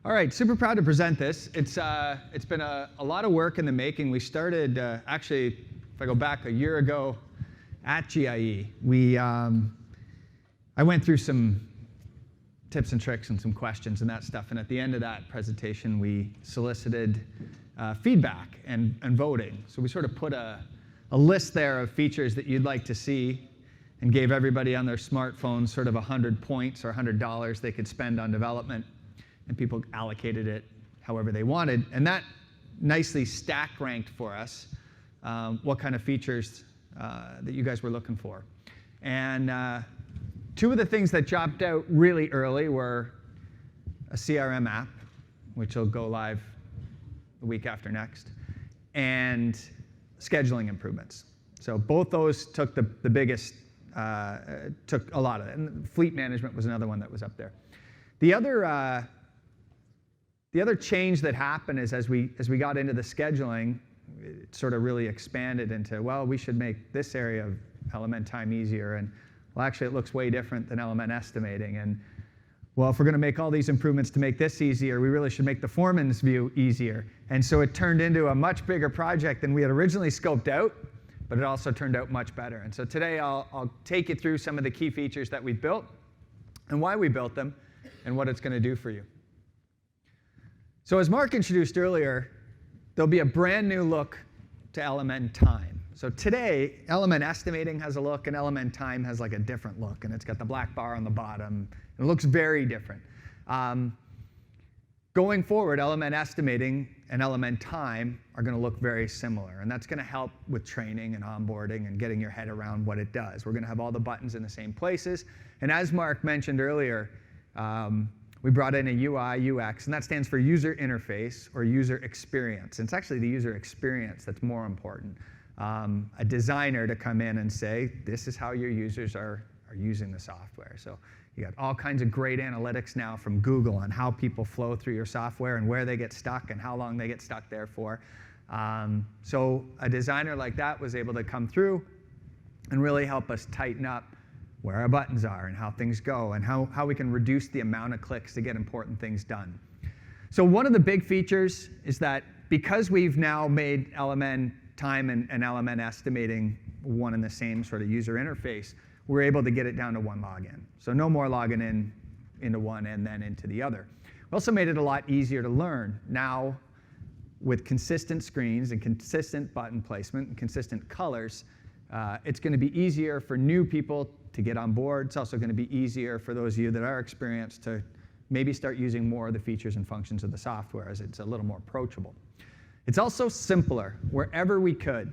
All right, super proud to present this. It's been a lot of work in the making. We started, actually, if I go back a year ago at GIE, I went through some tips and tricks and some questions and that stuff, and at the end of that presentation, we solicited feedback and voting. So we sort of put a list there of features that you'd like to see and gave everybody on their smartphone sort of 100 points or $100 they could spend on development. And people allocated it however they wanted. And that nicely stack ranked for us what kind of features that you guys were looking for. And two of the things that jumped out really early were a CRM app, which will go live the week after next, and scheduling improvements. So both those took the biggest, took a lot of it. And fleet management was another one that was up there. The other change that happened is as we got into the scheduling, it sort of really expanded into, well, we should make this area of LMN time easier. And well, actually, it looks way different than LMN estimating. And well, if we're going to make all these improvements to make this easier, we really should make the foreman's view easier. And so it turned into a much bigger project than we had originally scoped out, but it also turned out much better. And so today, I'll take you through some of the key features that we built and why we built them and what it's going to do for you. So as Mark introduced earlier, there'll be a brand new look to LMN time. So today, LMN estimating has a look, and LMN time has like a different look, and it's got the black bar on the bottom. It looks very different. Going forward, LMN estimating and LMN time are going to look very similar, and that's going to help with training and onboarding and getting your head around what it does. We're going to have all the buttons in the same places, and as Mark mentioned earlier, we brought in a UI, UX, and that stands for user interface or user experience. And it's actually the user experience that's more important. A designer to come in and say, this is how your users are using the software. So you got all kinds of great analytics now from Google on how people flow through your software and where they get stuck and how long they get stuck there for. So a designer like that was able to come through and really help us tighten up where our buttons are and how things go and how we can reduce the amount of clicks to get important things done. So one of the big features is that because we've now made LMN time and LMN estimating one and the same sort of user interface, we're able to get it down to one login. So no more logging in into one and then into the other. We also made it a lot easier to learn. Now, with consistent screens and consistent button placement and consistent colors, it's going to be easier for new people to get on board. It's also going to be easier for those of you that are experienced to maybe start using more of the features and functions of the software as it's a little more approachable. It's also simpler. Wherever we could,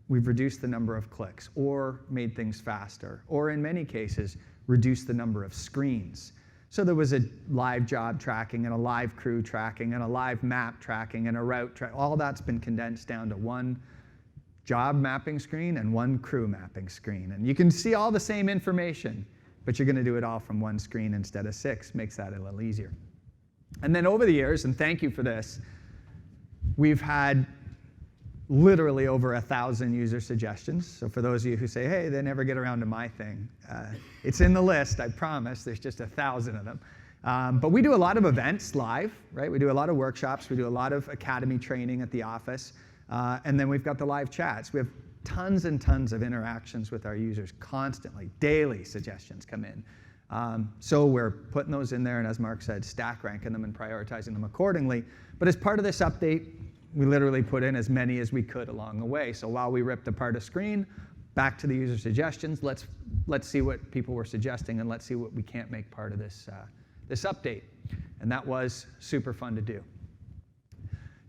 we've reduced the number of clicks or made things faster, or in many cases, reduced the number of screens. So there was a live job tracking and a live crew tracking and a live map tracking and a route track. All that's been condensed down to one job mapping screen and one crew mapping screen. And you can see all the same information, but you're going to do it all from one screen instead of 6. Makes that a little easier. And then over the years, and thank you for this, we've had literally over 1,000 user suggestions. So for those of you who say, hey, they never get around to my thing, it's in the list, I promise. There's just 1,000 of them. But we do a lot of events live, right? We do a lot of workshops. We do a lot of academy training at the office. And then we've got the live chats. We have tons and tons of interactions with our users constantly. Daily suggestions come in. So we're putting those in there, and as Mark said, stack ranking them and prioritizing them accordingly. But as part of this update, we literally put in as many as we could along the way. So while we ripped apart a screen, back to the user suggestions, let's see what people were suggesting, and let's see what we can't make part of this update. And that was super fun to do.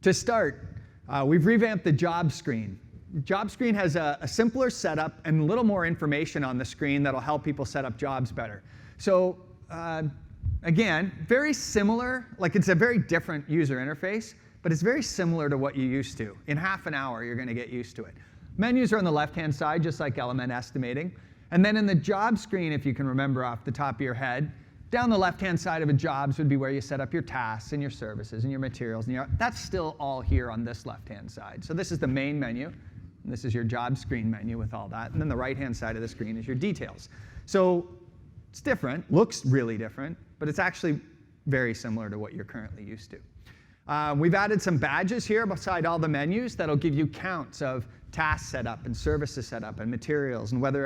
To start, we've revamped the job screen. Job screen has a simpler setup and a little more information on the screen that'll help people set up jobs better. So again, very similar, like it's a very different user interface, but it's very similar to what you're used to. In half an hour, you're going to get used to it. Menus are on the left-hand side, just like LMN estimating. And then in the job screen, if you can remember off the top of your head, down the left-hand side of a jobs would be where you set up your tasks and your services and your materials. And that's still all here on this left-hand side. So this is the main menu. And this is your job screen menu with all that. And then the right-hand side of the screen is your details. So it's different, looks really different, but it's actually very similar to what you're currently used to. We've added some badges here beside all the menus that'll give you counts of tasks set up and services set up and materials and whether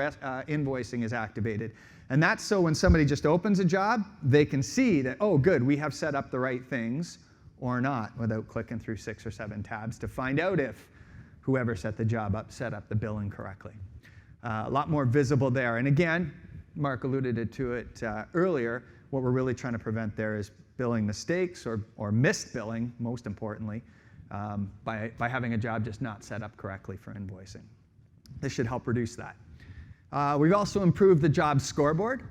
invoicing is activated. And that's so when somebody just opens a job, they can see that, oh, good, we have set up the right things or not, without clicking through 6 or 7 tabs to find out if whoever set the job up set up the billing correctly. A lot more visible there. And again, Mark alluded to it earlier, what we're really trying to prevent there is billing mistakes or missed billing, most importantly, by having a job just not set up correctly for invoicing. This should help reduce that. We've also improved the job scoreboard.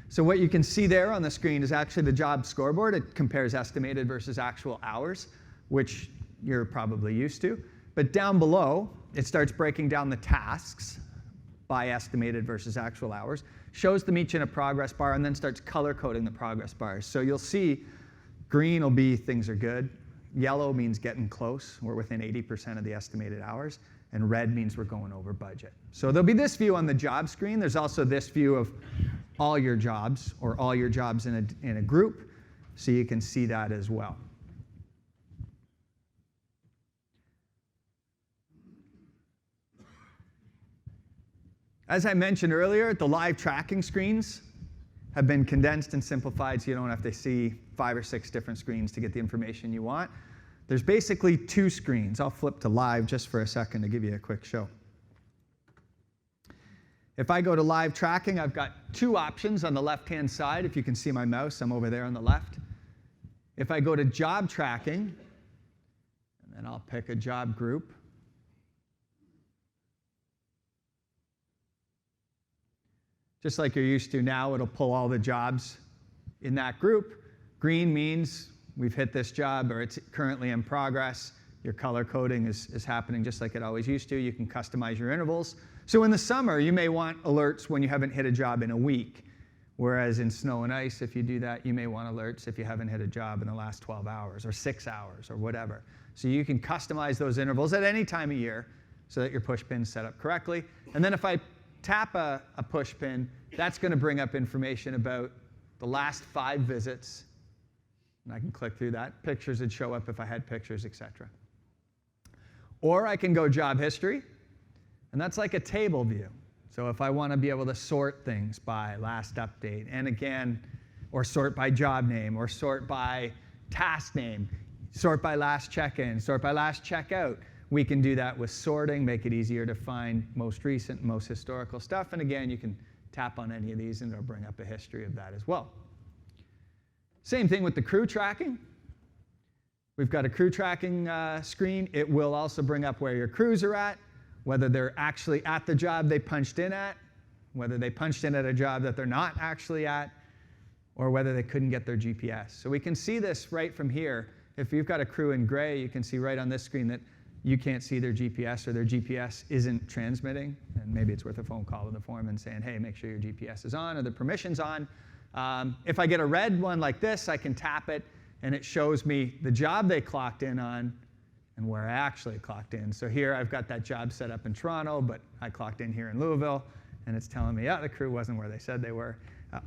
So what you can see there on the screen is actually the job scoreboard. It compares estimated versus actual hours, which you're probably used to. But down below, it starts breaking down the tasks by estimated versus actual hours, shows them each in a progress bar, and then starts color coding the progress bars. So you'll see green will be things are good. Yellow means getting close. We're within 80% of the estimated hours. And red means we're going over budget. So there'll be this view on the job screen. There's also this view of all your jobs or all your jobs in a group, so you can see that as well. As I mentioned earlier, the live tracking screens have been condensed and simplified so you don't have to see 5 or 6 different screens to get the information you want. There's basically 2 screens. I'll flip to live just for a second to give you a quick show. If I go to live tracking, I've got 2 options on the left-hand side. If you can see my mouse, I'm over there on the left. If I go to job tracking, and then I'll pick a job group. Just like you're used to now, it'll pull all the jobs in that group. Green means we've hit this job or it's currently in progress. Your color coding is happening just like it always used to. You can customize your intervals. So in the summer, you may want alerts when you haven't hit a job in a week. Whereas in snow and ice, if you do that, you may want alerts if you haven't hit a job in the last 12 hours or 6 hours or whatever. So you can customize those intervals at any time of year so that your push pin's set up correctly. And then if I tap a push pin, that's going to bring up information about the last 5 visits. And I can click through that. Pictures would show up if I had pictures, etc. Or I can go job history, and that's like a table view. So if I want to be able to sort things by last update, and again, or sort by job name, or sort by task name, sort by last check-in, sort by last checkout, we can do that with sorting, make it easier to find most recent, most historical stuff. And again, you can tap on any of these, and it'll bring up a history of that as well. Same thing with the crew tracking. We've got a crew tracking screen. It will also bring up where your crews are at, whether they're actually at the job they punched in at, whether they punched in at a job that they're not actually at, or whether they couldn't get their GPS. So we can see this right from here. If you've got a crew in gray, you can see right on this screen that you can't see their GPS or their GPS isn't transmitting. And maybe it's worth a phone call to the foreman saying, hey, make sure your GPS is on or the permission's on. If I get a red one like this, I can tap it, and it shows me the job they clocked in on and where I actually clocked in. So here I've got that job set up in Toronto, but I clocked in here in Louisville, and it's telling me, yeah, the crew wasn't where they said they were.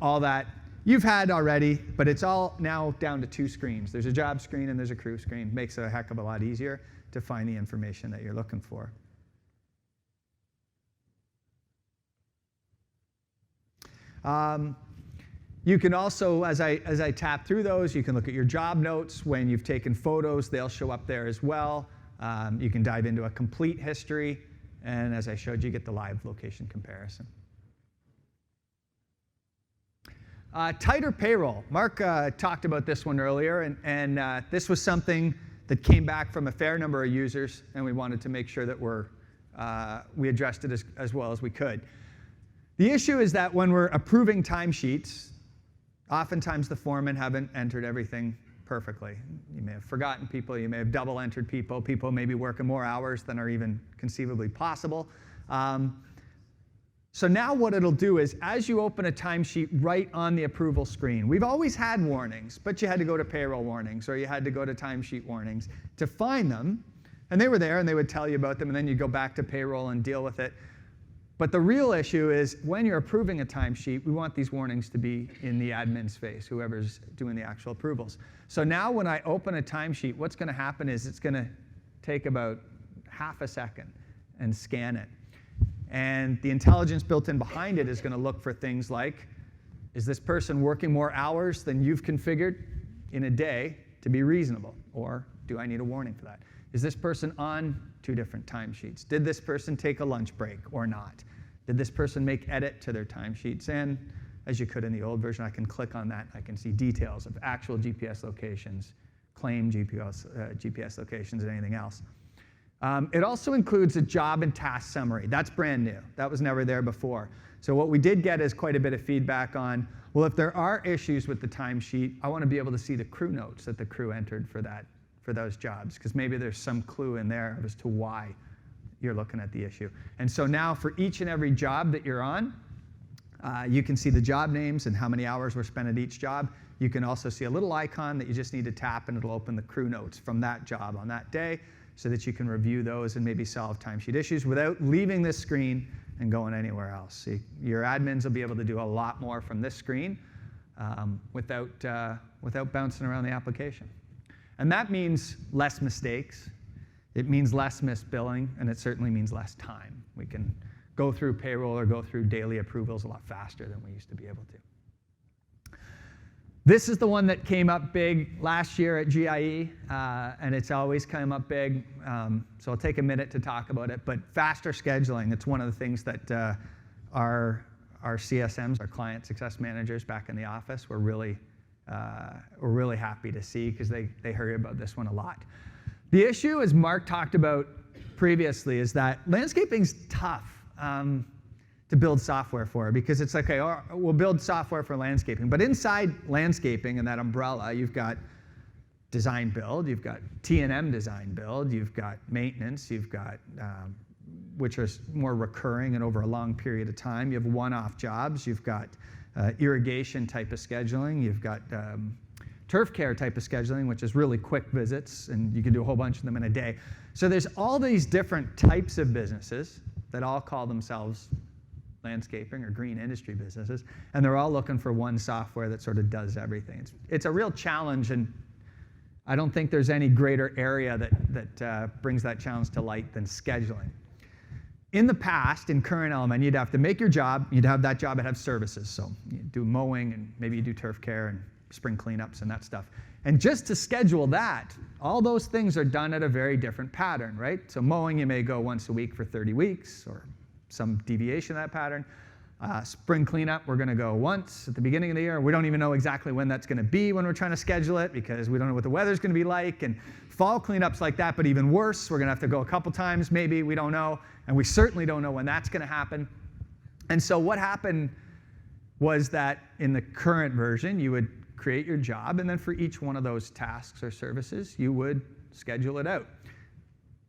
All that you've had already, but it's all now down to 2 screens. There's a job screen and there's a crew screen. Makes it a heck of a lot easier to find the information that you're looking for. You can also, as I tap through those, you can look at your job notes. When you've taken photos, they'll show up there as well. You can dive into a complete history. And as I showed you, get the live location comparison. Tighter payroll. Mark talked about this one earlier, and this was something that came back from a fair number of users, and we wanted to make sure that we addressed it as well as we could. The issue is that when we're approving timesheets, oftentimes the foremen haven't entered everything perfectly. You may have forgotten people, you may have double entered people, people may be working more hours than are even conceivably possible. So now what it'll do is, as you open a timesheet right on the approval screen, we've always had warnings, but you had to go to payroll warnings or you had to go to timesheet warnings to find them. And they were there and they would tell you about them, and then you go back to payroll and deal with it. But the real issue is when you're approving a timesheet, we want these warnings to be in the admin's face, whoever's doing the actual approvals. So now when I open a timesheet, what's going to happen is it's going to take about half a second and scan it. And the intelligence built in behind it is going to look for things like, is this person working more hours than you've configured in a day to be reasonable? Or do I need a warning for that? Is this person on 2 different timesheets? Did this person take a lunch break or not? Did this person make edit to their timesheets? And as you could in the old version, I can click on that. I can see details of actual GPS locations, claim GPS locations, and anything else. It also includes a job and task summary. That's brand new. That was never there before. So what we did get is quite a bit of feedback on, well, if there are issues with the timesheet, I want to be able to see the crew notes that the crew entered for those jobs, because maybe there's some clue in there as to why you're looking at the issue. And so now for each and every job that you're on, you can see the job names and how many hours were spent at each job. You can also see a little icon that you just need to tap, and it'll open the crew notes from that job on that day so that you can review those and maybe solve timesheet issues without leaving this screen and going anywhere else. So your admins will be able to do a lot more from this screen without bouncing around the application. And that means less mistakes. It means less missed billing, and it certainly means less time. We can go through payroll or go through daily approvals a lot faster than we used to be able to. This is the one that came up big last year at GIE, and it's always come up big, so I'll take a minute to talk about it. But faster scheduling, it's one of the things that our CSMs, our client success managers back in the office, were really happy to see, because they heard about this one a lot. The issue, as Mark talked about previously, is that landscaping's tough to build software for, because it's like, okay, we'll build software for landscaping. But inside landscaping and that umbrella, you've got design build, you've got T&M design build, you've got maintenance, you've got, which are more recurring and over a long period of time. You have one-off jobs, you've got irrigation type of scheduling, you've got turf care type of scheduling, which is really quick visits, and you can do a whole bunch of them in a day. So there's all these different types of businesses that all call themselves landscaping or green industry businesses, and they're all looking for one software that sort of does everything. It's a real challenge, and I don't think there's any greater area that brings that challenge to light than scheduling. In the past, in current LMN, you'd have to make your job, you'd have that job that have services, so you do mowing, and maybe you do turf care and spring cleanups and that stuff. And just to schedule that, all those things are done at a very different pattern, right? So mowing, you may go once a week for 30 weeks, or some deviation of that pattern. Spring cleanup, we're going to go once at the beginning of the year. We don't even know exactly when that's going to be when we're trying to schedule it, because we don't know what the weather's going to be like. And fall cleanups like that, but even worse, we're going to have to go a couple times, maybe, we don't know. And we certainly don't know when that's going to happen. And so what happened was that in the current version, you would create your job, and then for each one of those tasks or services, you would schedule it out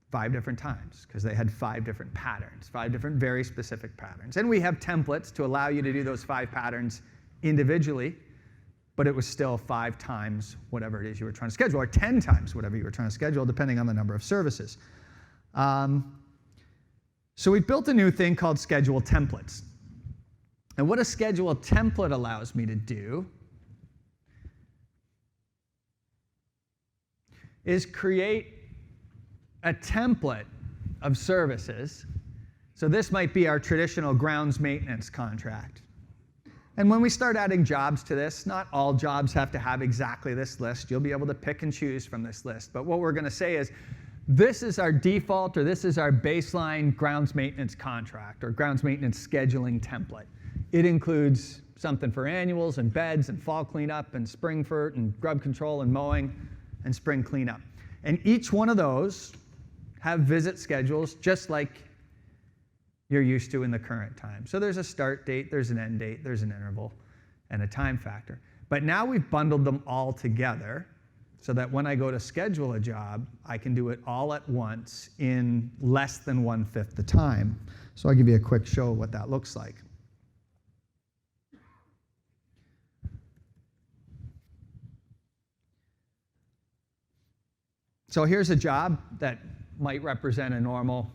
5 different times, because they had 5 different patterns, 5 different very specific patterns. And we have templates to allow you to do those 5 patterns individually, but it was still 5 times whatever it is you were trying to schedule, or 10 times whatever you were trying to schedule, depending on the number of services. So we built a new thing called schedule templates. And what a schedule template allows me to do is create a template of services. So this might be our traditional grounds maintenance contract. And when we start adding jobs to this, not all jobs have to have exactly this list. You'll be able to pick and choose from this list. But what we're going to say is, this is our default, or this is our baseline grounds maintenance contract, or grounds maintenance scheduling template. It includes something for annuals and beds and fall cleanup and spring fert and grub control and mowing and spring cleanup. And each one of those have visit schedules just like you're used to in the current time. So there's a start date, there's an end date, there's an interval, and a time factor. But now we've bundled them all together so that when I go to schedule a job, I can do it all at once in less than 1/5 the time. So I'll give you a quick show of what that looks like. So here's a job that might represent a normal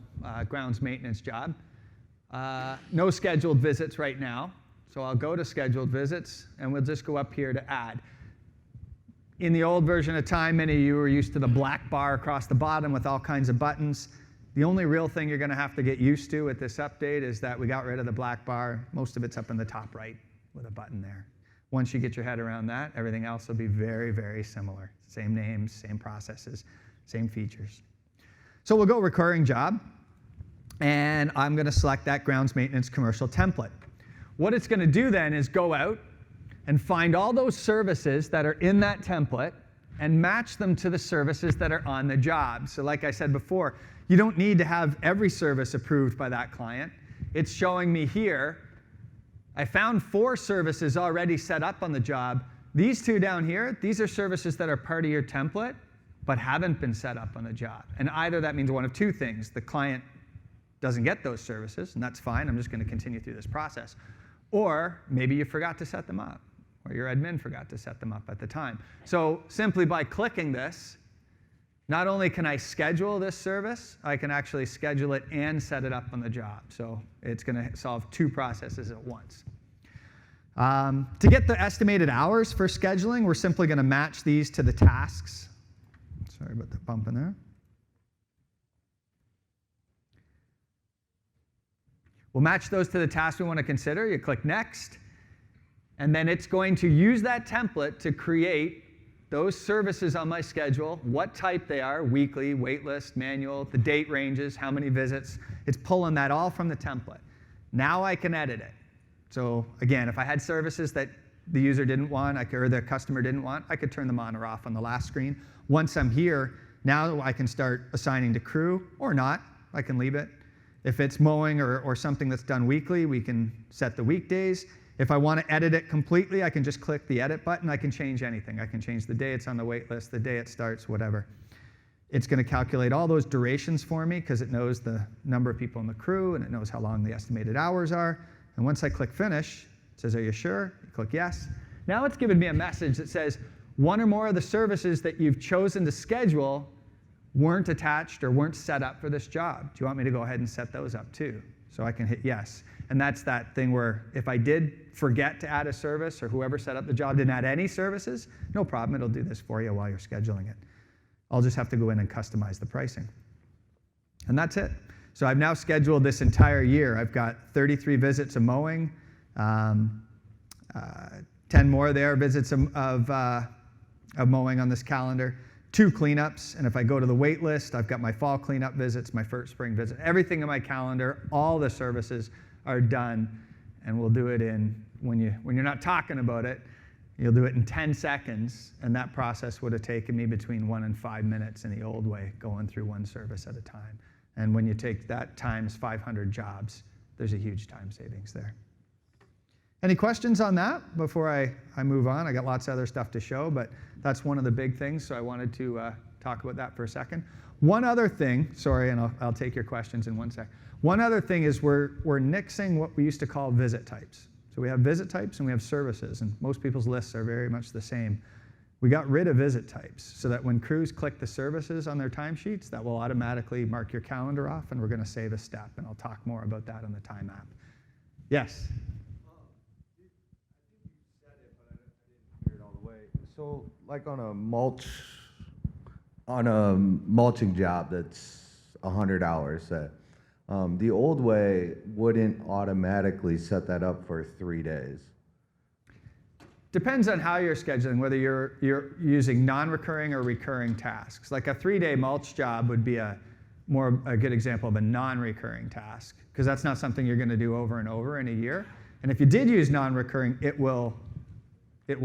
grounds maintenance job. No scheduled visits right now. So I'll go to scheduled visits, and we'll just go up here to add. In the old version of Time, many of you were used to the black bar across the bottom with all kinds of buttons. The only real thing you're going to have to get used to with this update is that we got rid of the black bar. Most of it's up in the top right with a button there. Once you get your head around that, everything else will be very, very similar. Same names, same processes, same features. So we'll go recurring job, and I'm going to select that grounds maintenance commercial template. What it's going to do then is go out and find all those services that are in that template and match them to the services that are on the job. So like I said before, you don't need to have every service approved by that client. It's showing me here, I found 4 services already set up on the job. These 2 down here, these are services that are part of your template, but haven't been set up on the job. And either that means one of 2 things. The client doesn't get those services, and that's fine. I'm just going to continue through this process. Or maybe you forgot to set them up, or your admin forgot to set them up at the time. So simply by clicking this, not only can I schedule this service, I can actually schedule it and set it up on the job. So it's going to solve 2 processes at once. To get the estimated hours for scheduling, we're simply going to match these to the tasks. Sorry about the bump in there. We'll match those to the tasks we want to consider. You click Next, and then it's going to use that template to create those services on my schedule, what type they are, weekly, waitlist, manual, the date ranges, how many visits. It's pulling that all from the template. Now I can edit it. So again, if I had services that the user didn't want, or the customer didn't want, I could turn them on or off on the last screen. Once I'm here, now I can start assigning to crew or not. I can leave it. If it's mowing or something that's done weekly, we can set the weekdays. If I want to edit it completely, I can just click the edit button. I can change anything. I can change the day it's on the wait list, the day it starts, whatever. It's going to calculate all those durations for me because it knows the number of people in the crew and it knows how long the estimated hours are. And once I click Finish, it says, are you sure? You click Yes. Now it's given me a message that says, 1 or more of the services that you've chosen to schedule weren't attached or weren't set up for this job. Do you want me to go ahead and set those up too? So I can hit Yes. And that's that thing where if I did forget to add a service or whoever set up the job didn't add any services, no problem, it'll do this for you while you're scheduling it. I'll just have to go in and customize the pricing. And that's it. So I've now scheduled this entire year. I've got 33 visits of mowing, 10 more there visits of mowing on this calendar, 2 cleanups, and if I go to the wait list, I've got my fall cleanup visits, my first spring visit, everything in my calendar, all the services are done, and we'll do it when you're not talking about it, you'll do it in 10 seconds, and that process would have taken me between 1 and 5 minutes in the old way, going through one service at a time. And when you take that times 500 jobs, there's a huge time savings there. Any questions on that before I move on? I got lots of other stuff to show, but that's one of the big things, so I wanted to talk about that for a second. One other thing, sorry, and I'll take your questions in one sec. One other thing is we're nixing what we used to call visit types. So we have visit types and we have services, and most people's lists are very much the same. We got rid of visit types so that when crews click the services on their timesheets, that will automatically mark your calendar off, and we're going to save a step, and I'll talk more about that on the Time app. Yes? So like on a mulching job that's 100 hours, the old way wouldn't automatically set that up for 3 days. Depends on how you're scheduling, whether you're using non-recurring or recurring tasks. Like a 3-day mulch job would be a good example of a non-recurring task, because that's not something you're going to do over and over in a year. And if you did use non-recurring, it will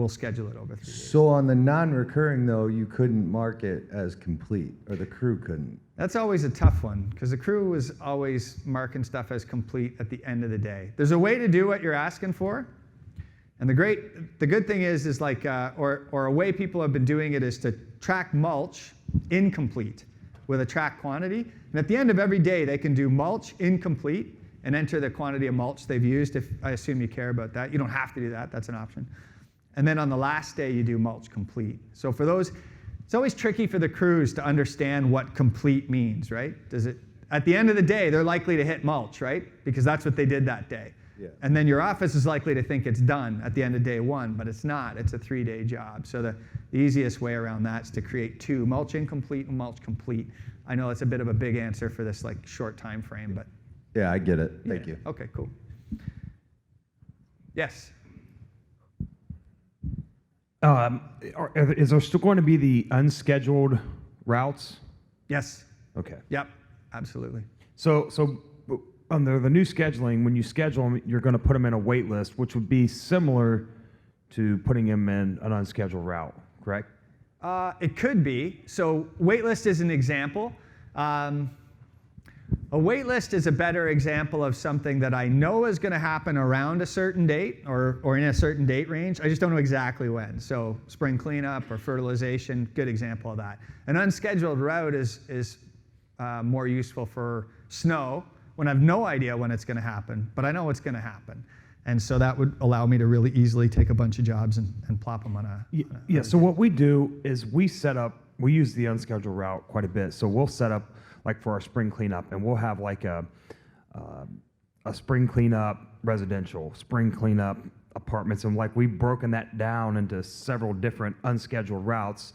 schedule it over 3 days. So on the non-recurring, though, you couldn't mark it as complete, or the crew couldn't. That's always a tough one, because the crew was always marking stuff as complete at the end of the day. There's a way to do what you're asking for, and the good thing is like, or a way people have been doing it is to track mulch incomplete with a track quantity, and at the end of every day, they can do mulch incomplete and enter the quantity of mulch they've used. If I assume you care about that. You don't have to do that. That's an option. And then on the last day, you do mulch complete. So for those, it's always tricky for the crews to understand what complete means, right? At the end of the day, they're likely to hit mulch, right? Because that's what they did that day. Yeah. And then your office is likely to think it's done at the end of day 1, but it's not. It's a 3-day job. So the easiest way around that is to create 2, mulch incomplete and mulch complete. I know it's a bit of a big answer for this like short time frame, but Yeah, I get it. Thank yeah. you. Okay, cool. Yes. Is there still going to be the unscheduled routes? Yes. Okay. Yep. Absolutely. So under the new scheduling, when you schedule them, you're going to put them in a wait list, which would be similar to putting them in an unscheduled route, correct? It could be. So waitlist is an example. A waitlist is a better example of something that I know is going to happen around a certain date or in a certain date range. I just don't know exactly when. So spring cleanup or fertilization, good example of that. An unscheduled route is more useful for snow when I have no idea when it's going to happen, but I know it's going to happen. And so that would allow me to really easily take a bunch of jobs and plop them on a... Yeah, so what we do is we use the unscheduled route quite a bit. So we'll set up like for our spring cleanup, and we'll have like a spring cleanup residential, spring cleanup apartments, and like we've broken that down into several different unscheduled routes.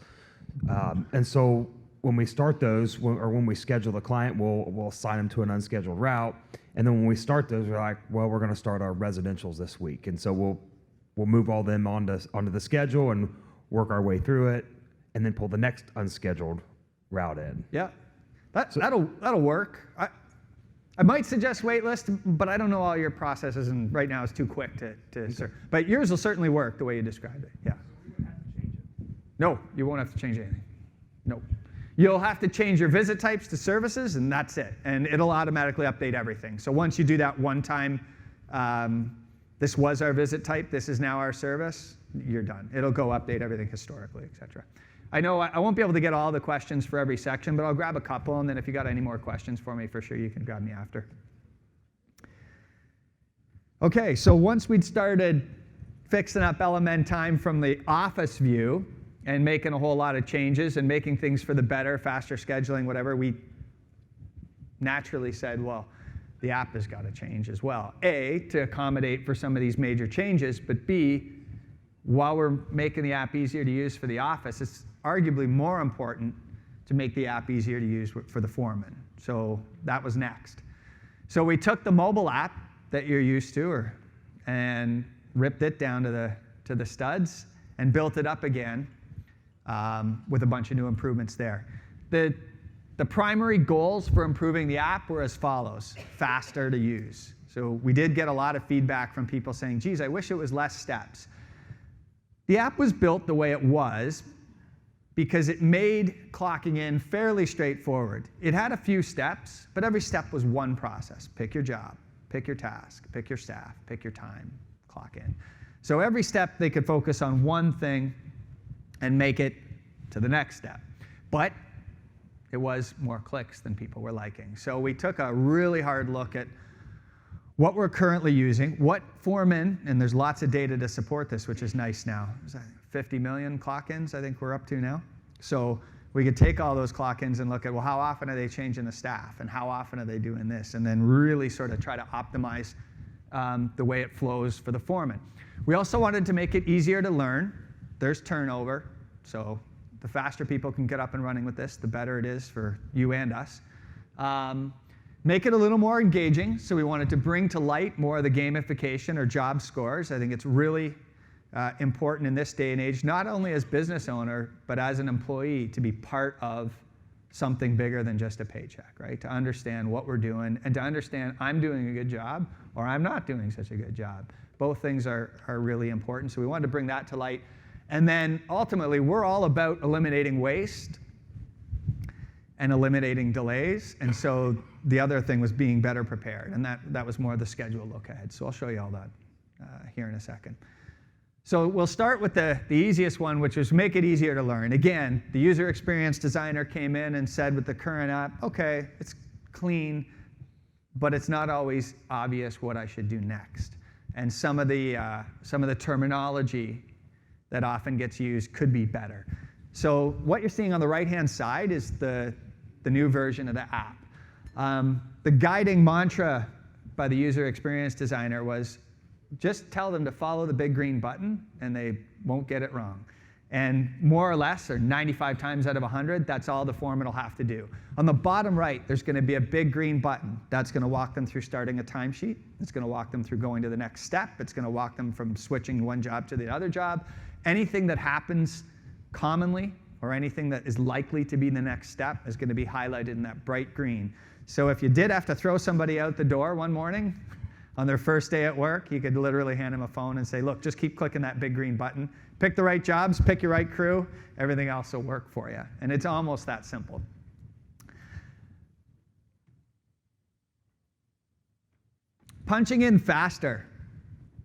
And so when we start those, or when we schedule the client, we'll assign them to an unscheduled route. And then when we start those, we're like, well, we're going to start our residentials this week. And so we'll move all them onto the schedule and work our way through it, and then pull the next unscheduled route in. Yeah, that'll work. I might suggest waitlist, but I don't know all your processes, and right now it's too quick to serve. But yours will certainly work the way you described it. Yeah. No, you won't have to change anything. No. You'll have to change your visit types to services, and that's it. And it'll automatically update everything. So once you do that one time, this was our visit type, this is now our service, you're done. It'll go update everything historically, et cetera. I know I won't be able to get all the questions for every section, but I'll grab a couple, and then if you got any more questions for me, for sure you can grab me after. Okay, so once we'd started fixing up LMN time from the office view, and making a whole lot of changes and making things for the better, faster scheduling, whatever, we naturally said, well, the app has got to change as well. A, to accommodate for some of these major changes, but B, while we're making the app easier to use for the office, it's arguably more important to make the app easier to use for the foreman. So that was next. So we took the mobile app that you're used to and ripped it down to the studs and built it up again. With a bunch of new improvements there. The primary goals for improving the app were as follows: faster to use. So we did get a lot of feedback from people saying, geez, I wish it was less steps. The app was built the way it was because it made clocking in fairly straightforward. It had a few steps, but every step was one process. Pick your job, pick your task, pick your staff, pick your time, clock in. So every step they could focus on one thing and make it to the next step. But it was more clicks than people were liking. So we took a really hard look at what we're currently using, what foremen, and there's lots of data to support this, which is nice now. Is that 50 million clock-ins I think we're up to now? So we could take all those clock-ins and look at, well, how often are they changing the staff, and how often are they doing this, and then really sort of try to optimize the way it flows for the foreman. We also wanted to make it easier to learn. There's turnover, so the faster people can get up and running with this, the better it is for you and us. Make it a little more engaging, so we wanted to bring to light more of the gamification or job scores. I think it's really important in this day and age, not only as business owner, but as an employee, to be part of something bigger than just a paycheck, right? To understand what we're doing, and to understand I'm doing a good job or I'm not doing such a good job. Both things are really important, so we wanted to bring that to light. And then ultimately, we're all about eliminating waste and eliminating delays. And so the other thing was being better prepared. And that was more the schedule look ahead. So I'll show you all that here in a second. So we'll start with the easiest one, which is make it easier to learn. Again, the user experience designer came in and said with the current app, okay, it's clean, but it's not always obvious what I should do next. And some of the terminology that often gets used could be better. So what you're seeing on the right-hand side is the new version of the app. The guiding mantra by the user experience designer was just tell them to follow the big green button and they won't get it wrong. And more or less, or 95 times out of 100, that's all the foreman will have to do. On the bottom right, there's going to be a big green button. That's going to walk them through starting a timesheet. It's going to walk them through going to the next step. It's going to walk them from switching one job to the other job. Anything that happens commonly or anything that is likely to be the next step is going to be highlighted in that bright green. So if you did have to throw somebody out the door one morning on their first day at work, you could literally hand them a phone and say, look, just keep clicking that big green button. Pick the right jobs, pick your right crew, everything else will work for you. And it's almost that simple. Punching in faster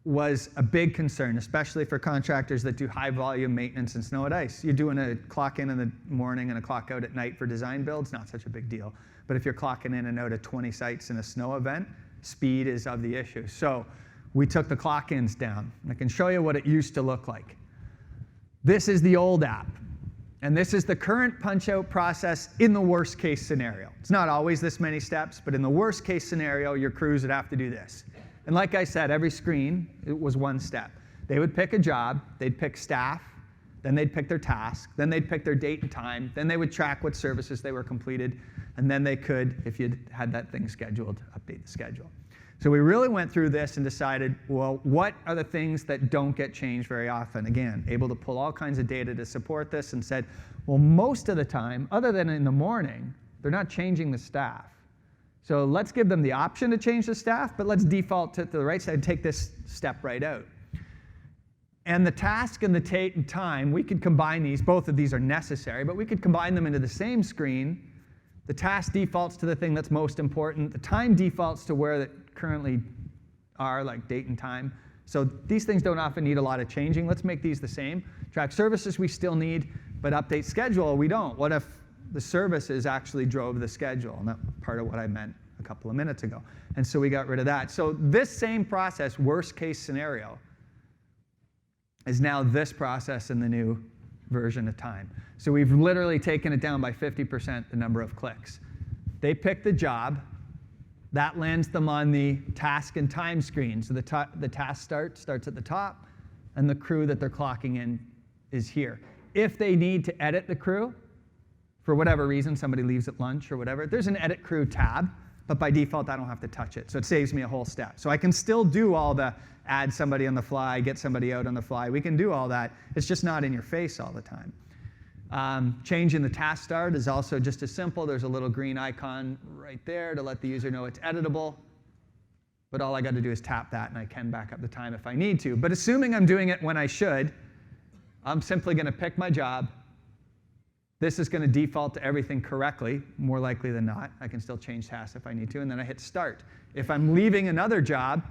was a big concern, especially for contractors that do high volume maintenance and snow and ice. You're doing a clock in the morning and a clock out at night for design builds, not such a big deal. But if you're clocking in and out at 20 sites in a snow event, speed is of the issue. So we took the clock ins down. I can show you what it used to look like. This is the old app, and this is the current punch-out process in the worst case scenario. It's not always this many steps, but in the worst case scenario, your crews would have to do this. And like I said, every screen, it was one step. They would pick a job, they'd pick staff, then they'd pick their task, then they'd pick their date and time, then they would track what services they were completed, and then they could, if you had that thing scheduled, update the schedule. So we really went through this and decided, well, what are the things that don't get changed very often? Again, able to pull all kinds of data to support this and said, well, most of the time, other than in the morning, they're not changing the staff. So let's give them the option to change the staff, but let's default to the right side and take this step right out. And the task and the date and time, we could combine these. Both of these are necessary, but we could combine them into the same screen. The task defaults to the thing that's most important. The time defaults to where it currently are, like date and time. So these things don't often need a lot of changing. Let's make these the same. Track services we still need, but update schedule we don't. What if the services actually drove the schedule? And that's part of what I meant a couple of minutes ago. And so we got rid of that. So this same process, worst case scenario, is now this process in the new version of time. So we've literally taken it down by 50%, the number of clicks. They pick the job. That lands them on the task and time screen. So the task starts at the top, and the crew that they're clocking in is here. If they need to edit the crew, for whatever reason, somebody leaves at lunch or whatever, there's an Edit Crew tab, but by default, I don't have to touch it. So it saves me a whole step. So I can still do all the add somebody on the fly, get somebody out on the fly. We can do all that. It's just not in your face all the time. Changing the task start is also just as simple. There's a little green icon right there to let the user know it's editable. But all I got to do is tap that, and I can back up the time if I need to. But assuming I'm doing it when I should, I'm simply going to pick my job. This is going to default to everything correctly, more likely than not. I can still change tasks if I need to, and then I hit start. If I'm leaving another job,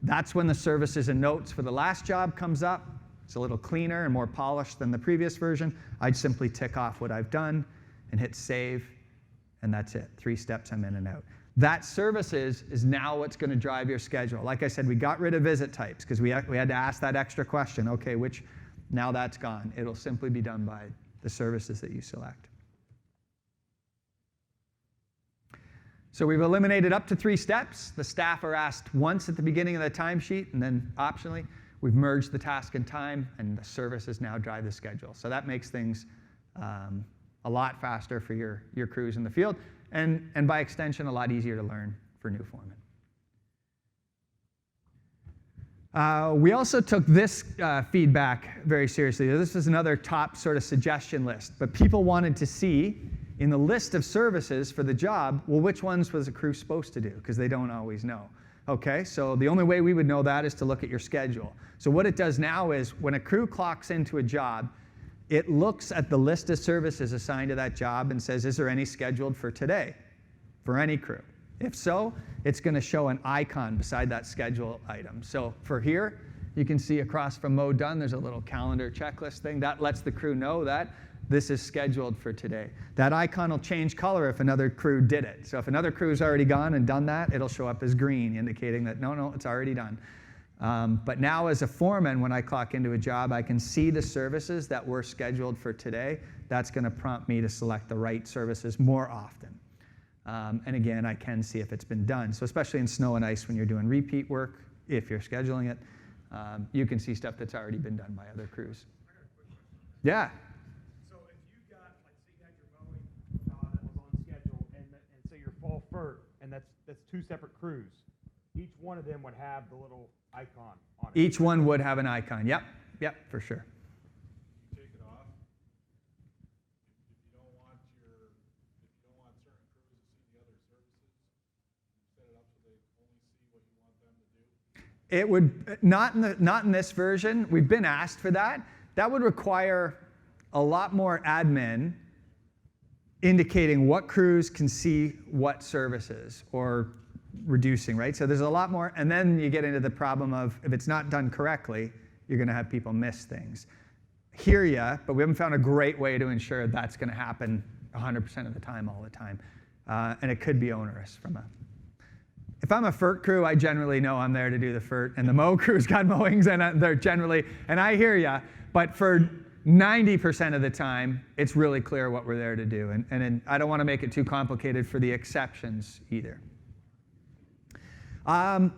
that's when the services and notes for the last job comes up. It's a little cleaner and more polished than the previous version. I'd simply tick off what I've done and hit save, and that's it. 3 steps, I'm in and out. That services is now what's going to drive your schedule. Like I said, we got rid of visit types because we had to ask that extra question. Okay, now that's gone. It'll simply be done by the services that you select. So we've eliminated up to 3 steps. The staff are asked once at the beginning of the timesheet, and then optionally, we've merged the task and time, and the services now drive the schedule. So that makes things a lot faster for your crews in the field, and by extension, a lot easier to learn for new foremen. We also took this feedback very seriously. This is another top sort of suggestion list, but people wanted to see in the list of services for the job, well, which ones was a crew supposed to do? Because they don't always know. Okay, so the only way we would know that is to look at your schedule. So what it does now is when a crew clocks into a job, it looks at the list of services assigned to that job and says, is there any scheduled for today for any crew? If so, it's going to show an icon beside that schedule item. So for here, you can see across from mode done, there's a little calendar checklist thing. That lets the crew know that this is scheduled for today. That icon will change color if another crew did it. So if another crew's already gone and done that, it'll show up as green, indicating that no, it's already done. But now as a foreman, when I clock into a job, I can see the services that were scheduled for today. That's going to prompt me to select the right services more often. And again, I can see if it's been done. So especially in snow and ice when you're doing repeat work, if you're scheduling it, you can see stuff that's already been done by other crews. Yeah. So if you got, like, say you had your mowing that was on schedule, and say your fall FERT, and that's two separate crews, each one of them would have the little icon on it. Each one would have an icon. Yep, for sure. Take it off. If you don't want certain crews to see the other services, you set it up so they only see what you want them to do. It would not in this version. We've been asked for that. That would require a lot more admin indicating what crews can see what services or reducing, right? So there's a lot more, and then you get into the problem of if it's not done correctly, you're going to have people miss things. Hear ya, but we haven't found a great way to ensure that's going to happen 100% of the time, all the time. And it could be onerous from a. If I'm a FERT crew, I generally know I'm there to do the FERT, and the mow crew's got mowings, and they're generally, and I hear ya, but for 90% of the time, it's really clear what we're there to do. And I don't want to make it too complicated for the exceptions either.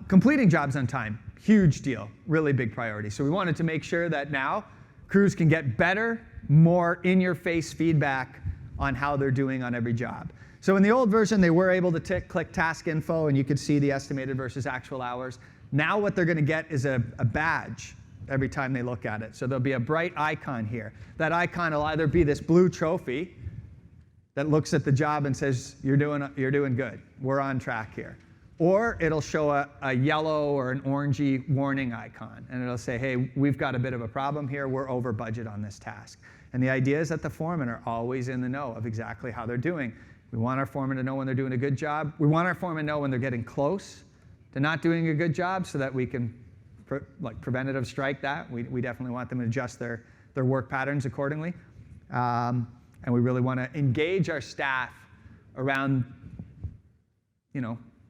Completing jobs on time, huge deal, really big priority. So we wanted to make sure that now crews can get better, more in-your-face feedback on how they're doing on every job. So in the old version, they were able to click task info, and you could see the estimated versus actual hours. Now what they're going to get is a badge every time they look at it. So there'll be a bright icon here. That icon will either be this blue trophy that looks at the job and says, you're doing good, we're on track here. Or it'll show a yellow or an orangey warning icon, and it'll say, hey, we've got a bit of a problem here, we're over budget on this task. And the idea is that the foremen are always in the know of exactly how they're doing. We want our foremen to know when they're doing a good job. We want our foremen to know when they're getting close to not doing a good job so that we can preventative strike that. We definitely want them to adjust their work patterns accordingly. And we really want to engage our staff around,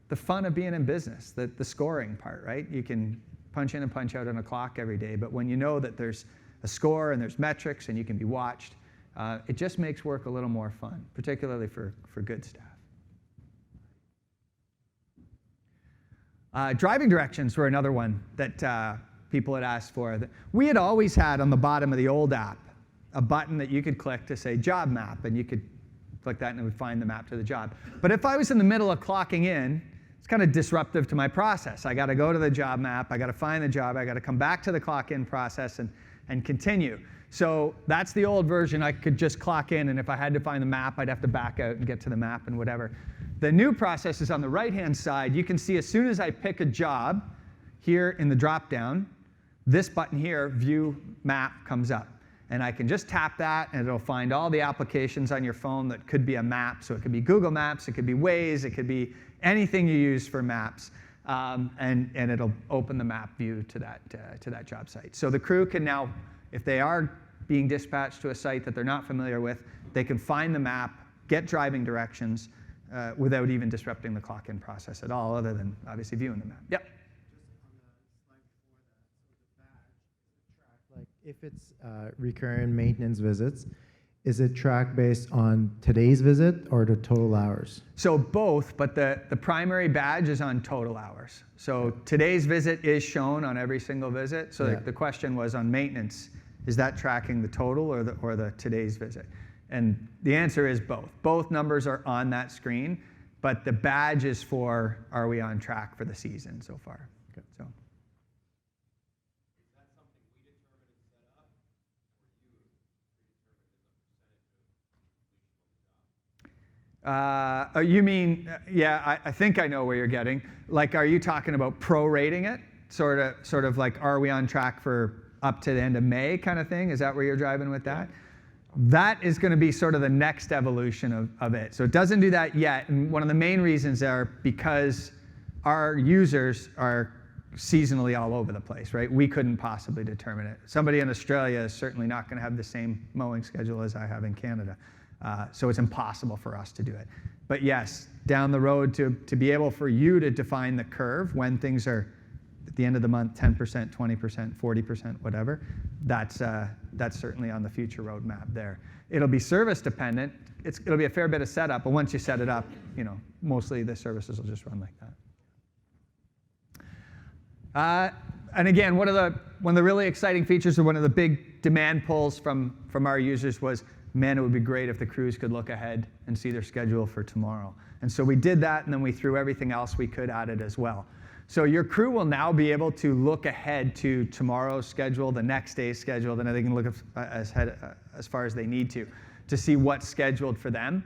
the fun of being in business, the scoring part, right? You can punch in and punch out on a clock every day, but when you know that there's a score and there's metrics and you can be watched, it just makes work a little more fun, particularly for good staff. Driving directions were another one that people had asked for. We had always had on the bottom of the old app a button that you could click to say job map, and you could click that and it would find the map to the job. But if I was in the middle of clocking in, it's kind of disruptive to my process. I got to go to the job map, I got to find the job, I got to come back to the clock in process and continue. So that's the old version. I could just clock in, and if I had to find the map, I'd have to back out and get to the map and whatever. The new process is on the right-hand side. You can see as soon as I pick a job here in the drop-down, this button here, View Map, comes up. And I can just tap that, and it'll find all the applications on your phone that could be a map. So it could be Google Maps, it could be Waze, it could be anything you use for maps. And it'll open the map view to that job site. So the crew can now, if they are being dispatched to a site that they're not familiar with, they can find the map, get driving directions without even disrupting the clock-in process at all, other than obviously viewing the map. Yep. Like if it's recurring maintenance visits, is it tracked based on today's visit or the total hours? So both, but the primary badge is on total hours. So today's visit is shown on every single visit. So the question was on maintenance, is that tracking the total or the today's visit? And the answer is both. Both numbers are on that screen, but the badge is for, are we on track for the season so far? Okay. So. You mean, I think I know where you're getting. Like, are you talking about prorating it? Sort of like, are we on track for up to the end of May kind of thing? Is that where you're driving with that? That is going to be sort of the next evolution of it. So it doesn't do that yet. And one of the main reasons are because our users are seasonally all over the place, right? We couldn't possibly determine it. Somebody in Australia is certainly not going to have the same mowing schedule as I have in Canada. So it's impossible for us to do it. But yes, down the road to be able for you to define the curve when things are at the end of the month, 10%, 20%, 40%, whatever, that's certainly on the future roadmap there. It'll be service dependent. it'll be a fair bit of setup, but once you set it up, mostly the services will just run like that. And again, one of the really exciting features, or one of the big demand pulls from our users was, man, it would be great if the crews could look ahead and see their schedule for tomorrow. And so we did that, and then we threw everything else we could at it as well. So your crew will now be able to look ahead to tomorrow's schedule, the next day's schedule, then they can look as far as they need to see what's scheduled for them.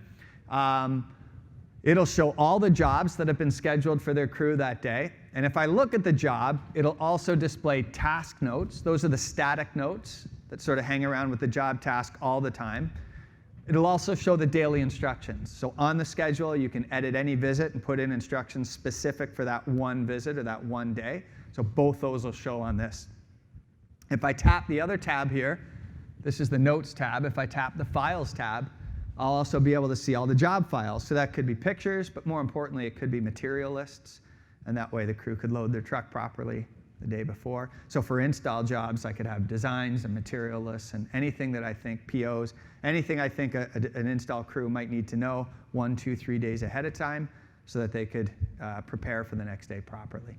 It'll show all the jobs that have been scheduled for their crew that day. And if I look at the job, it'll also display task notes. Those are the static notes that sort of hang around with the job task all the time. It'll also show the daily instructions. So on the schedule, you can edit any visit and put in instructions specific for that one visit or that one day. So both those will show on this. If I tap the other tab here, this is the Notes tab. If I tap the Files tab, I'll also be able to see all the job files. So that could be pictures, but more importantly, it could be material lists. And that way the crew could load their truck properly the day before. So for install jobs, I could have designs and material lists and anything that I think, POs, anything I think an install crew might need to know 1, 2, 3 days ahead of time so that they could prepare for the next day properly.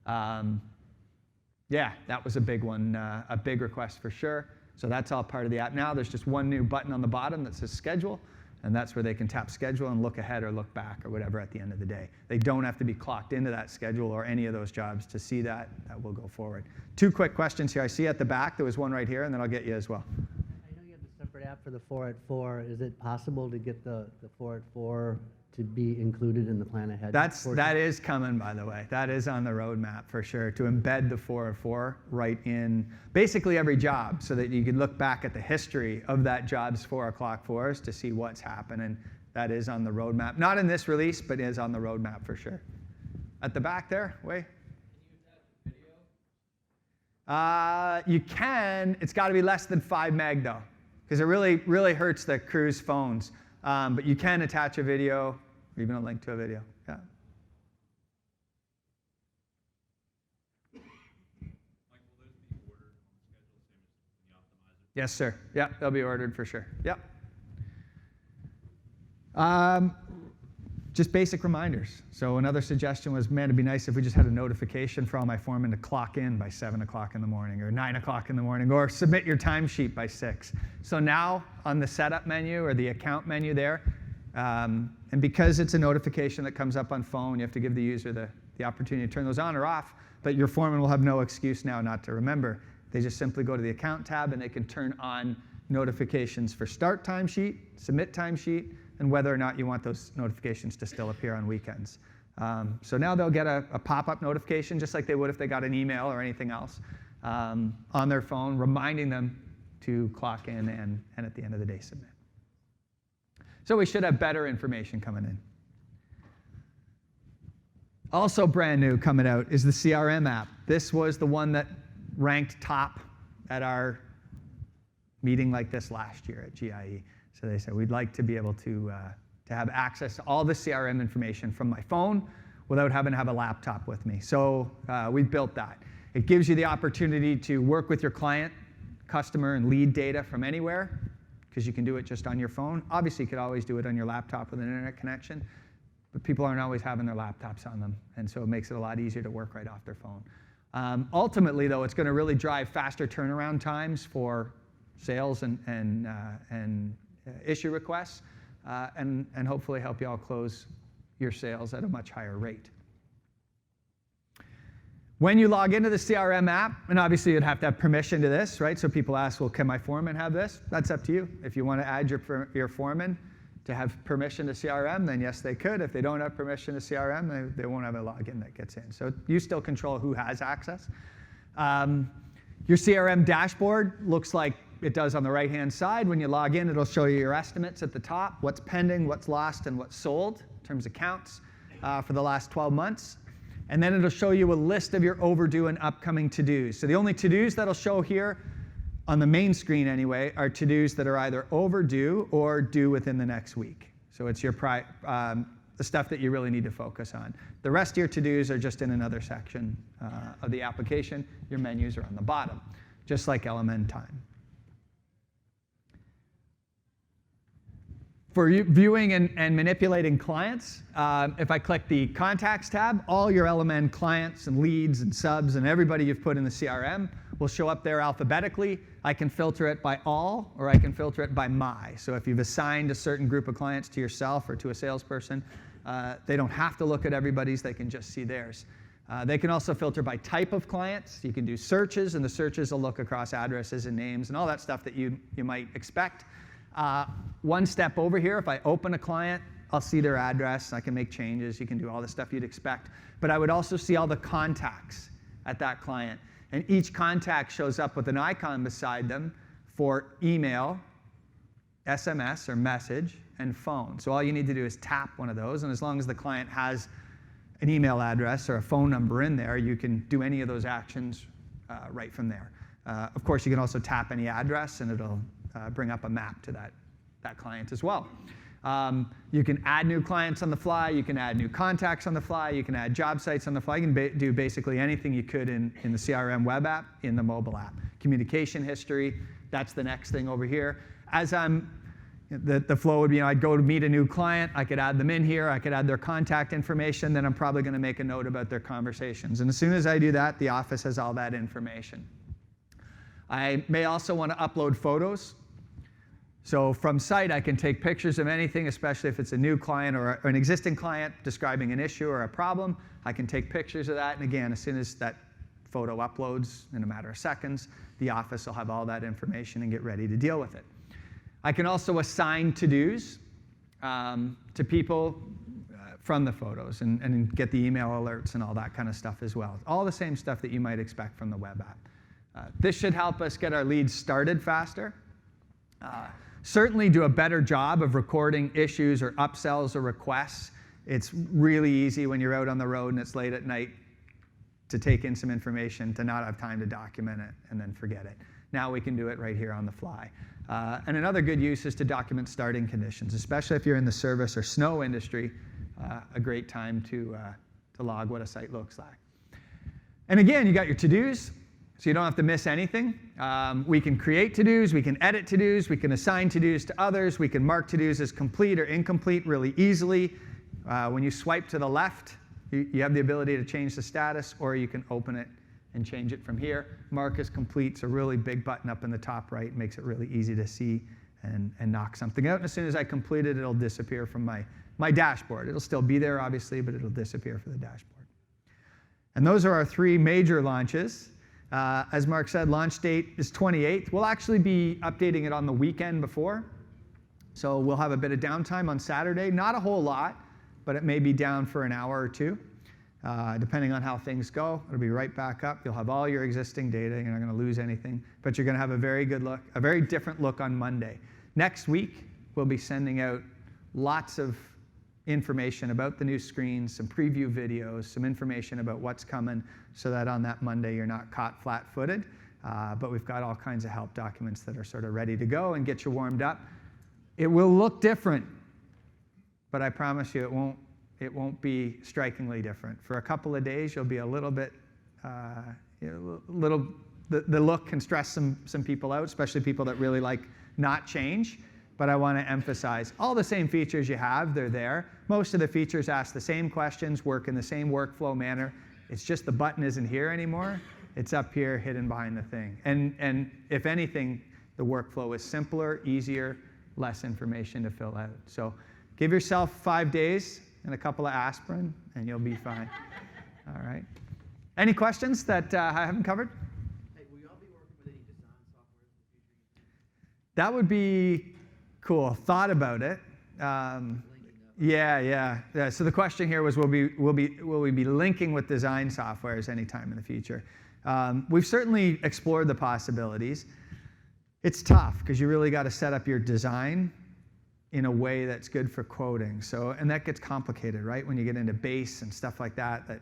Yeah, that was a big one, a big request for sure. So that's all part of the app now. There's just one new button on the bottom that says schedule, and that's where they can tap schedule and look ahead or look back or whatever at the end of the day. They don't have to be clocked into that schedule or any of those jobs to see that. That will go forward. 2 quick questions here. I see at the back, there was one right here, and then I'll get you as well. I know you have a separate app for the 4 at 4. Is it possible to get the 4 at 4 to be included in the plan ahead? That is coming, by the way. That is on the roadmap for sure, to embed the 4 at 4 right in basically every job so that you can look back at the history of that job's 4 o'clock 4s to see what's happening. That is on the roadmap. Not in this release, but is on the roadmap for sure. At the back there, wait. Can you attach a video? You can. It's got to be less than 5 meg though, because it really hurts the crew's phones. But you can attach a video, or even a link to a video. Yeah. Like, will those be ordered on the schedule the same as when you optimize it? Yes, sir. Yeah, they'll be ordered for sure. Yep. Just basic reminders. So another suggestion was, man, it'd be nice if we just had a notification for all my foremen to clock in by 7 o'clock in the morning or 9 o'clock in the morning, or submit your timesheet by 6. So now on the setup menu or the account menu there, and because it's a notification that comes up on phone, you have to give the user the opportunity to turn those on or off, but your foreman will have no excuse now not to remember. They just simply go to the account tab and they can turn on notifications for start timesheet, submit timesheet, and whether or not you want those notifications to still appear on weekends. So now they'll get a pop-up notification, just like they would if they got an email or anything else, on their phone, reminding them to clock in and at the end of the day submit. So we should have better information coming in. Also brand new coming out is the CRM app. This was the one that ranked top at our meeting like this last year at GIE. So they said, we'd like to be able to have access to all the CRM information from my phone without having to have a laptop with me. So we built that. It gives you the opportunity to work with your client, customer, and lead data from anywhere, because you can do it just on your phone. Obviously, you could always do it on your laptop with an internet connection, but people aren't always having their laptops on them, and so it makes it a lot easier to work right off their phone. Ultimately, though, it's going to really drive faster turnaround times for sales and issue requests, and hopefully help you all close your sales at a much higher rate. When you log into the CRM app, and obviously you'd have to have permission to this, right? So people ask, well, can my foreman have this? That's up to you. If you want to add your foreman to have permission to CRM, then yes, they could. If they don't have permission to CRM, they won't have a login that gets in. So you still control who has access. Your CRM dashboard looks like it does on the right-hand side. When you log in, it'll show you your estimates at the top, what's pending, what's lost, and what's sold in terms of counts for the last 12 months. And then it'll show you a list of your overdue and upcoming to-dos. So the only to-dos that'll show here, on the main screen anyway, are to-dos that are either overdue or due within the next week. So it's your the stuff that you really need to focus on. The rest of your to-dos are just in another section of the application. Your menus are on the bottom, just like LMN time. For viewing and manipulating clients, if I click the Contacts tab, all your LMN clients and leads and subs and everybody you've put in the CRM will show up there alphabetically. I can filter it by all, or I can filter it by my. So if you've assigned a certain group of clients to yourself or to a salesperson, they don't have to look at everybody's, they can just see theirs. They can also filter by type of clients. You can do searches, and the searches will look across addresses and names and all that stuff that you might expect. One step over here, if I open a client, I'll see their address. I can make changes. You can do all the stuff you'd expect. But I would also see all the contacts at that client. And each contact shows up with an icon beside them for email, SMS or message, and phone. So all you need to do is tap one of those. And as long as the client has an email address or a phone number in there, you can do any of those actions right from there. Of course, you can also tap any address, and it'll bring up a map to that client as well. You can add new clients on the fly. You can add new contacts on the fly. You can add job sites on the fly. You can do basically anything you could in the CRM web app, in the mobile app. Communication history, that's the next thing over here. As the flow would be, I'd go to meet a new client. I could add them in here. I could add their contact information. Then I'm probably going to make a note about their conversations. And as soon as I do that, the office has all that information. I may also want to upload photos. So from site, I can take pictures of anything, especially if it's a new client or an existing client describing an issue or a problem. I can take pictures of that. And again, as soon as that photo uploads in a matter of seconds, the office will have all that information and get ready to deal with it. I can also assign to-dos to people from the photos and get the email alerts and all that kind of stuff as well. All the same stuff that you might expect from the web app. This should help us get our leads started faster. Certainly do a better job of recording issues or upsells or requests. It's really easy when you're out on the road and it's late at night to take in some information, to not have time to document it and then forget it. Now we can do it right here on the fly. And another good use is to document starting conditions, especially if you're in the service or snow industry, a great time to log what a site looks like. And again, you got your to-dos, so you don't have to miss anything. We can create to-dos, we can edit to-dos, we can assign to-dos to others, we can mark to-dos as complete or incomplete really easily. When you swipe to the left, you have the ability to change the status, or you can open it and change it from here. Mark as complete, it's a really big button up in the top right, makes it really easy to see and knock something out. And as soon as I complete it, it'll disappear from my dashboard. It'll still be there, obviously, but it'll disappear from the dashboard. And those are our 3 major launches. As Mark said, launch date is 28th. We'll actually be updating it on the weekend before. So we'll have a bit of downtime on Saturday. Not a whole lot, but it may be down for an hour or 2. Depending on how things go, it'll be right back up. You'll have all your existing data. You're not going to lose anything, but you're going to have a very good look, a very different look on Monday. Next week, we'll be sending out lots of information about the new screens, some preview videos, some information about what's coming, so that on that Monday you're not caught flat-footed. But we've got all kinds of help documents that are sort of ready to go and get you warmed up. It will look different, but I promise you it won't be strikingly different. For a couple of days, you'll be a little bit, the look can stress some people out, especially people that really like not change. But I want to emphasize all the same features you have, they're there. Most of the features ask the same questions, work in the same workflow manner. It's just the button isn't here anymore. It's up here, hidden behind the thing. And if anything, the workflow is simpler, easier, less information to fill out. So give yourself 5 days and a couple of aspirin, and you'll be fine. All right. Any questions that I haven't covered? Hey, will you all be working with any design software in the future? That would be cool. Thought about it. Yeah. So the question here was, will we be linking with design softwares anytime in the future? We've certainly explored the possibilities. It's tough because you really got to set up your design in a way that's good for quoting. So, and that gets complicated, right? When you get into base and stuff like that, that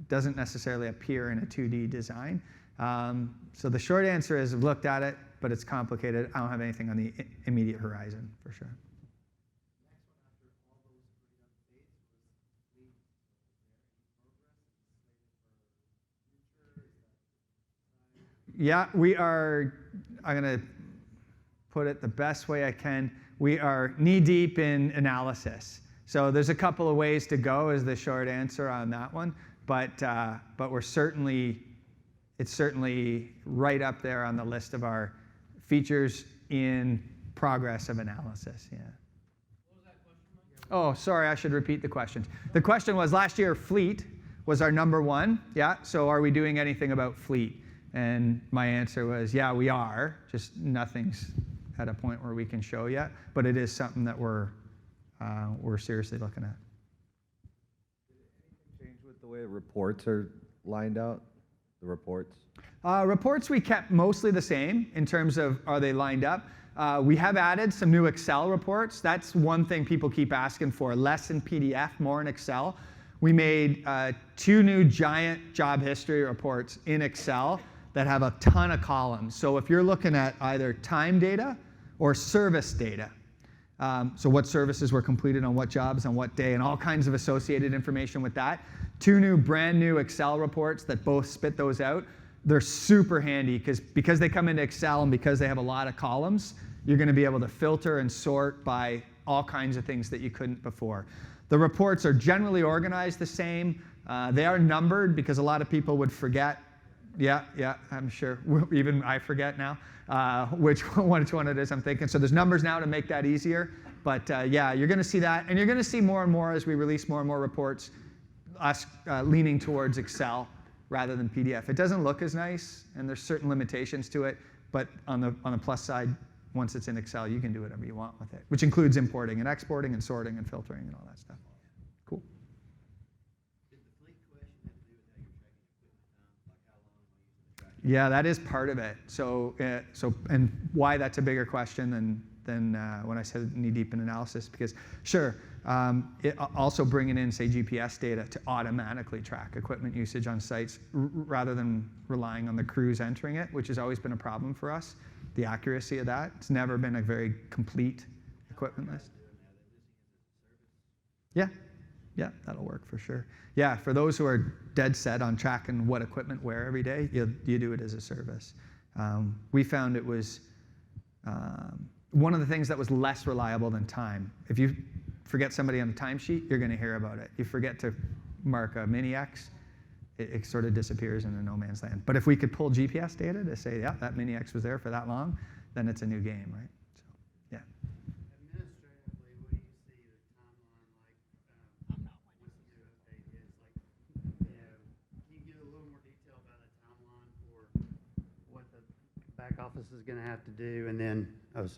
doesn't necessarily appear in a 2D design. So the short answer is I've looked at it, but it's complicated. I don't have anything on the immediate horizon, for sure. Yeah, we are, I'm going to put it the best way I can. we are knee-deep in analysis. So there's a couple of ways to go is the short answer on that one, but it's certainly right up there on the list of our features in progress of analysis, yeah. Oh, sorry, I should repeat the questions. The question was, last year, fleet was our number one, yeah? So are we doing anything about fleet? And my answer was, yeah, we are, just nothing's at a point where we can show yet, but it is something that we're seriously looking at. Did anything change with the way reports are lined out, the reports? Reports we kept mostly the same in terms of are they lined up. We have added some new Excel reports. That's one thing people keep asking for, less in PDF, more in Excel. We made 2 new giant job history reports in Excel that have a ton of columns. So if you're looking at either time data or service data, so what services were completed on what jobs on what day and all kinds of associated information with that, 2 brand new Excel reports that both spit those out. They're super handy because they come into Excel and because they have a lot of columns, you're going to be able to filter and sort by all kinds of things that you couldn't before. The reports are generally organized the same. They are numbered because a lot of people would forget. Yeah, I'm sure. Even I forget now which one it is I'm thinking. So there's numbers now to make that easier. But yeah, you're going to see that. And you're going to see more and more as we release more and more reports, us leaning towards Excel rather than PDF. It doesn't look as nice, and there's certain limitations to it. But on the plus side, once it's in Excel, you can do whatever you want with it, which includes importing and exporting and sorting and filtering and all that stuff. Cool. Did the fleet question have to do with how you're tracking equipment time? Like how long are you tracking? Yeah, that is part of it. So and why that's a bigger question than when I said knee-deep in analysis, because sure, also bringing in, say, GPS data to automatically track equipment usage on sites rather than relying on the crews entering it, which has always been a problem for us. The accuracy of that, it's never been a very complete equipment list. Yeah, that'll work for sure. Yeah, for those who are dead set on tracking what equipment where every day, you do it as a service. We found it was one of the things that was less reliable than time. If you forget somebody on a timesheet, you're going to hear about it. You forget to mark a mini-X, it sort of disappears into no man's land. But if we could pull GPS data to say, yeah, that mini-X was there for that long, then it's a new game, right? So, yeah. Administratively, what do you see the timeline like? What's the new update is? Like, can you give a little more detail about a timeline for what the back office is going to have to do? And then, as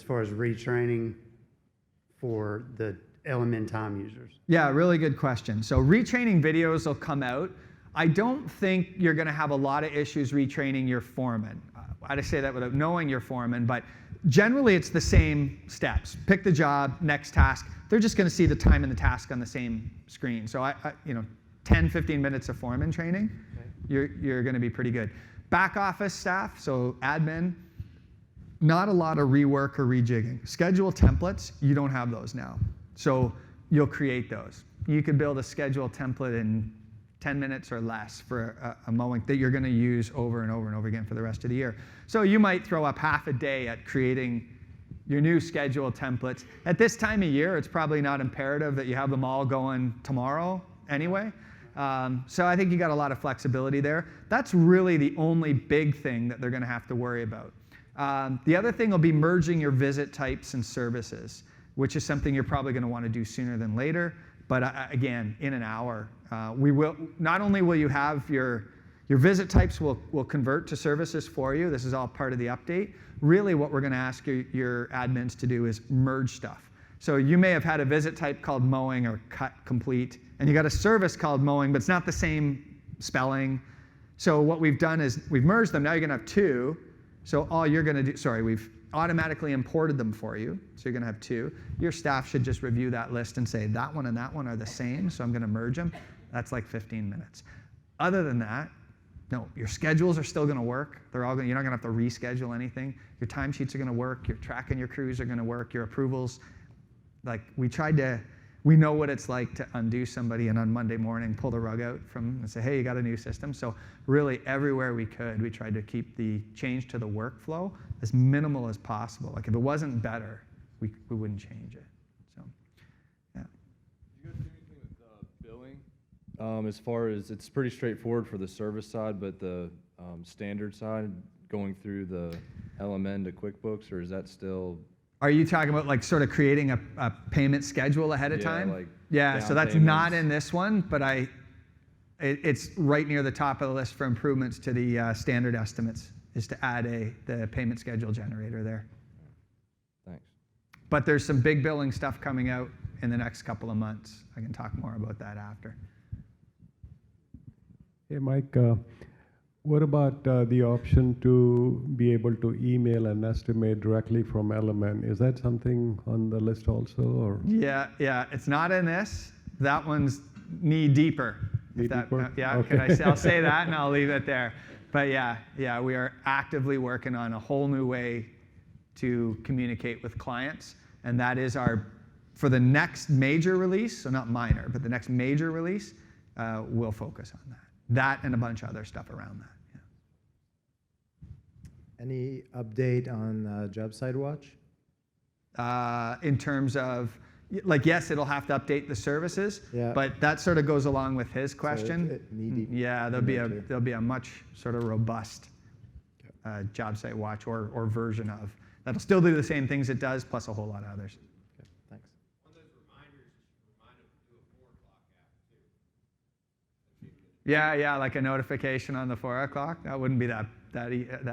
far as retraining for the LMN time users? Yeah, really good question. So retraining videos will come out. I don't think you're going to have a lot of issues retraining your foreman. I'd say that without knowing your foreman, but generally it's the same steps. Pick the job, next task. They're just going to see the time and the task on the same screen. So 10, 15 minutes of foreman training, okay, you're going to be pretty good. Back office staff, so admin, not a lot of rework or rejigging. Schedule templates, you don't have those now. So you'll create those. You could build a schedule template in 10 minutes or less for a mowing that you're going to use over and over and over again for the rest of the year. So you might throw up half a day at creating your new schedule templates. At this time of year, it's probably not imperative that you have them all going tomorrow anyway. So I think you got a lot of flexibility there. That's really the only big thing that they're going to have to worry about. The other thing will be merging your visit types and services, which is something you're probably going to want to do sooner than later. But again, in an hour, we will not only will you have your visit types will convert to services for you. This is all part of the update. Really, what we're going to ask your admins to do is merge stuff. So you may have had a visit type called mowing or cut complete, and you got a service called mowing, but it's not the same spelling. So what we've done is we've merged them. Now you're going to have 2. So all you're going to do, we've automatically imported them for you. So you're going to have 2. Your staff should just review that list and say, that one and that one are the same, so I'm going to merge them. That's like 15 minutes. Other than that, no, your schedules are still going to work. You're not going to have to reschedule anything. Your timesheets are going to work. Your tracking your crews are going to work. Your approvals, like we we know what it's like to undo somebody and on Monday morning pull the rug out from and say, hey, you got a new system. So really everywhere we could, we tried to keep the change to the workflow as minimal as possible. Like if it wasn't better, we wouldn't change it. So, yeah. Do you guys do anything with billing? As far as, it's pretty straightforward for the service side, but the standard side, going through the LMN to QuickBooks, or is that still? Are you talking about like sort of creating a payment schedule ahead of time? Like yeah, so that's not in this one, but it's right near the top of the list for improvements to the standard estimates, is to add the payment schedule generator there. Thanks. But there's some big billing stuff coming out in the next couple of months. I can talk more about that after. Hey, Mike, what about the option to be able to email an estimate directly from LMN? Is that something on the list also, or? Yeah, it's not in this. That one's knee deeper. Knee deeper? Yeah, Okay. I'll say that and I'll leave it there. But yeah, we are actively working on a whole new way to communicate with clients, and that is for the next major release, so not minor, but the next major release, we'll focus on that. That and a bunch of other stuff around that. Any update on Job Site Watch? In terms of, like, yes, it'll have to update the services, Yeah. but that sort of goes along with his question. it needy Yeah, in there too. there'll be a much sort of robust Job Site Watch or version of. That'll still do the same things it does, plus a whole lot of others. Okay, thanks. On those reminders, remind them to do a 4 o'clock app too. Yeah, like a notification on the 4 o'clock. That wouldn't be that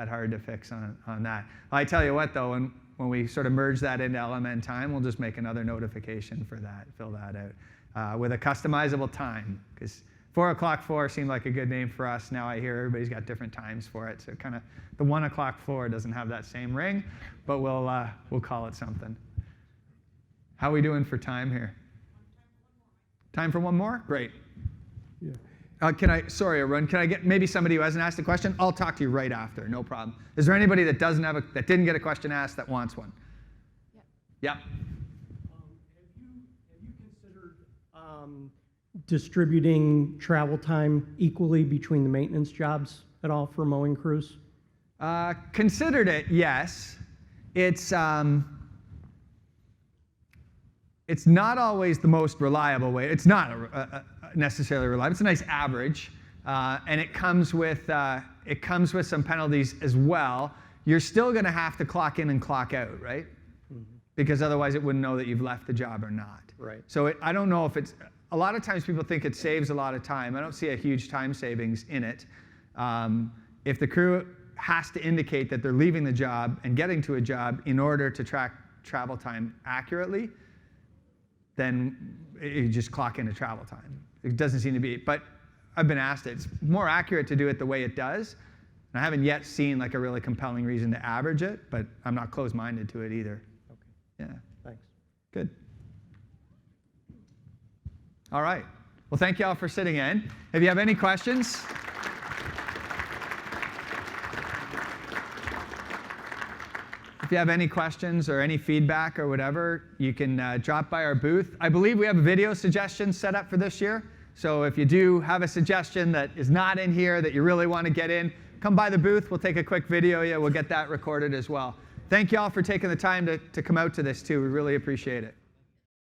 hard to fix on that. I tell you what, though, when we sort of merge that into LMN time, we'll just make another notification for that, fill that out with a customizable time, because 4 o'clock 4 seemed like a good name for us. Now I hear everybody's got different times for it, so kind of the 1 o'clock 4 doesn't have that same ring, but we'll call it something. How are we doing for time here? Time for one more? Great. Yeah. Sorry, Arun, can I get maybe somebody who hasn't asked a question? I'll talk to you right after, no problem. Is there anybody that that didn't get a question asked that wants one? Yeah. Have you considered distributing travel time equally between the maintenance jobs at all for mowing crews? Considered it, yes. It's not always the most reliable way. It's not necessarily reliable. It's a nice average, and it comes with some penalties as well. You're still going to have to clock in and clock out, right? Mm-hmm. Because otherwise it wouldn't know that you've left the job or not. Right. So I don't know if it's. A lot of times people think it saves a lot of time. I don't see a huge time savings in it. If the crew has to indicate that they're leaving the job and getting to a job in order to track travel time accurately, then you just clock into travel time. It doesn't seem to be, but I've been asked it. It's more accurate to do it the way it does. And I haven't yet seen like a really compelling reason to average it, but I'm not closed-minded to it either. Okay. Yeah. Thanks. Good. All right. Well, thank you all for sitting in. If you have any questions, or any feedback or whatever, you can drop by our booth. I believe we have a video suggestion set up for this year. So if you do have a suggestion that is not in here that you really want to get in, come by the booth. We'll take a quick video. Yeah, we'll get that recorded as well. Thank you all for taking the time to come out to this too. We really appreciate it.